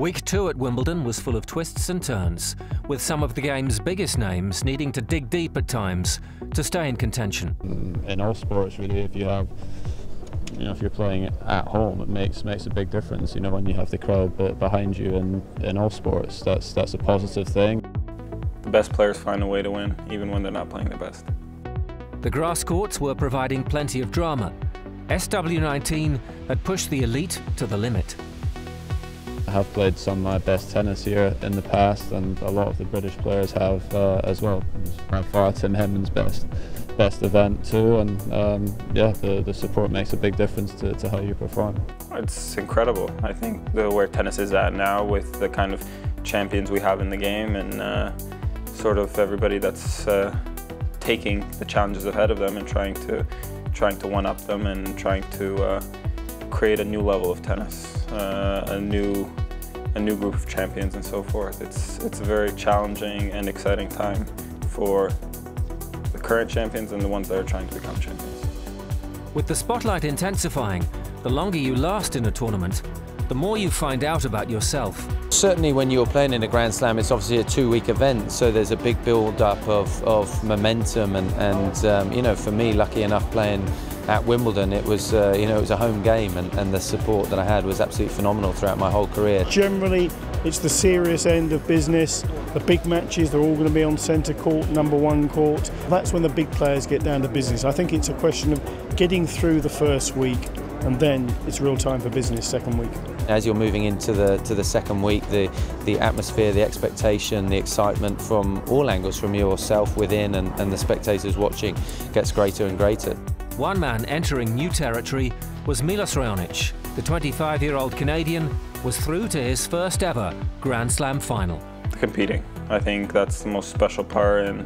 Week 2 at Wimbledon was full of twists and turns, with some of the game's biggest names needing to dig deep at times to stay in contention. In all sports, really, if you're playing at home, it makes a big difference. When you have the crowd behind you, and in all sports, that's a positive thing. The best players find a way to win, even when they're not playing their best. The grass courts were providing plenty of drama. SW19 had pushed the elite to the limit. I have played some of my best tennis here in the past, and a lot of the British players have as well. It was by far Tim Henman's best event too, and the support makes a big difference to how you perform. It's incredible. I think where tennis is at now, with the kind of champions we have in the game, and sort of everybody that's taking the challenges ahead of them and trying to one-up them, and trying to create a new level of tennis, a new group of champions and so forth. It's a very challenging and exciting time for the current champions and the ones that are trying to become champions. With the spotlight intensifying, the longer you last in a tournament, the more you find out about yourself. Certainly when you're playing in a Grand Slam, it's obviously a 2-week event, so there's a big build-up of momentum, and for me, lucky enough playing at Wimbledon, it was it was a home game, and the support that I had was absolutely phenomenal throughout my whole career. Generally, it's the serious end of business. The big matches, they're all going to be on centre court, #1 court. That's when the big players get down to business. I think it's a question of getting through the first week, and then it's real time for business second week. As you're moving into the second week, the atmosphere, the expectation, the excitement from all angles, from yourself within and the spectators watching, gets greater and greater. One man entering new territory was Milos Raonic. The 25-year-old Canadian was through to his first ever Grand Slam final. Competing. I think that's the most special part, and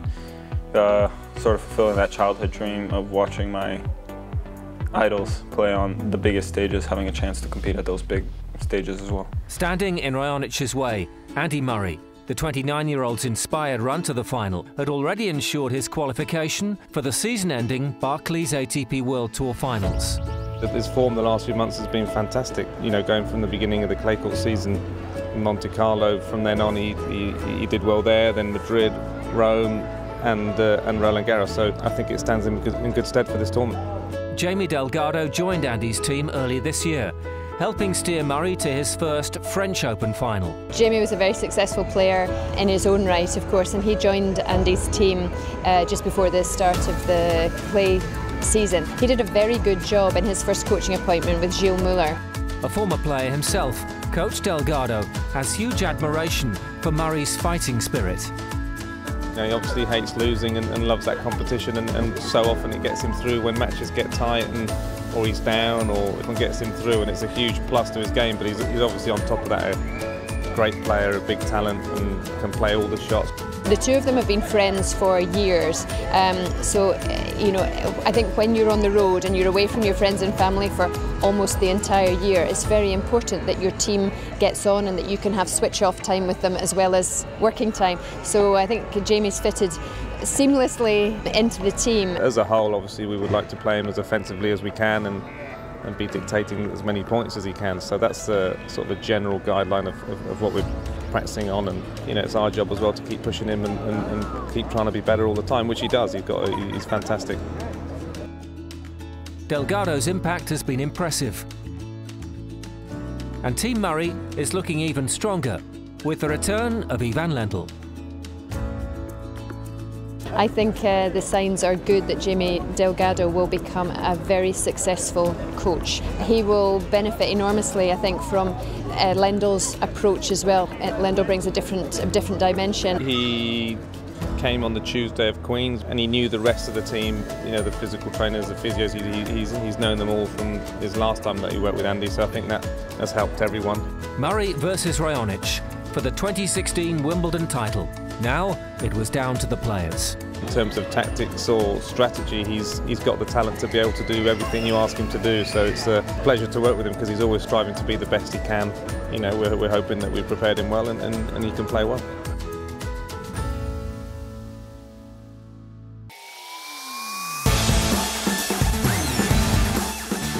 sort of fulfilling that childhood dream of watching my idols play on the biggest stages, having a chance to compete at those big stages as well. Standing in Raonic's way, Andy Murray, the 29-year-old's inspired run to the final, had already ensured his qualification for the season-ending Barclays ATP World Tour Finals. His form the last few months has been fantastic. Going from the beginning of the clay court season in Monte Carlo, from then on he did well there, then Madrid, Rome and Roland Garros, so I think it stands in good stead for this tournament. Jamie Delgado joined Andy's team early this year, helping steer Murray to his first French Open final. Jamie was a very successful player in his own right, of course, and he joined Andy's team just before the start of the clay season. He did a very good job in his first coaching appointment with Gilles Muller. A former player himself, Coach Delgado has huge admiration for Murray's fighting spirit. He obviously hates losing and loves that competition, and so often it gets him through when matches get tight, or he's down, or it gets him through, and it's a huge plus to his game. But he's obviously on top of that, a great player, a big talent, and can play all the shots. The two of them have been friends for years, so I think when you're on the road and you're away from your friends and family for almost the entire year, it's very important that your team gets on and that you can have switch-off time with them as well as working time. So I think Jamie's fitted seamlessly into the team. As a whole, obviously, we would like to play him as offensively as we can and be dictating as many points as he can. So that's the sort of a general guideline of what we're practicing on, and it's our job as well to keep pushing him and keep trying to be better all the time, which he does. He's fantastic. Delgado's impact has been impressive, and Team Murray is looking even stronger with the return of Ivan Lendl. I think the signs are good that Jamie Delgado will become a very successful coach. He will benefit enormously, I think, from Lendl's approach as well. Lendl brings a different dimension. He came on the Tuesday of Queens, and he knew the rest of the team, the physical trainers, the physios. He's known them all from his last time that he worked with Andy, so I think that has helped everyone. Murray versus Raonic for the 2016 Wimbledon title. Now it was down to the players. In terms of tactics or strategy, he's got the talent to be able to do everything you ask him to do, so it's a pleasure to work with him because he's always striving to be the best he can. We're hoping that we've prepared him well and he can play well.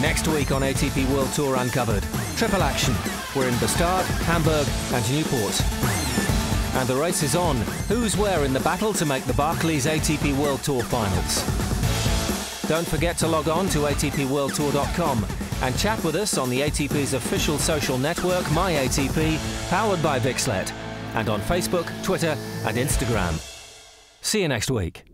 Next week on ATP World Tour Uncovered, triple action. We're in Bastard, Hamburg and Newport. And the race is on. Who's where in the battle to make the Barclays ATP World Tour finals? Don't forget to log on to atpworldtour.com and chat with us on the ATP's official social network, MyATP, powered by Vixlet, and on Facebook, Twitter and Instagram. See you next week.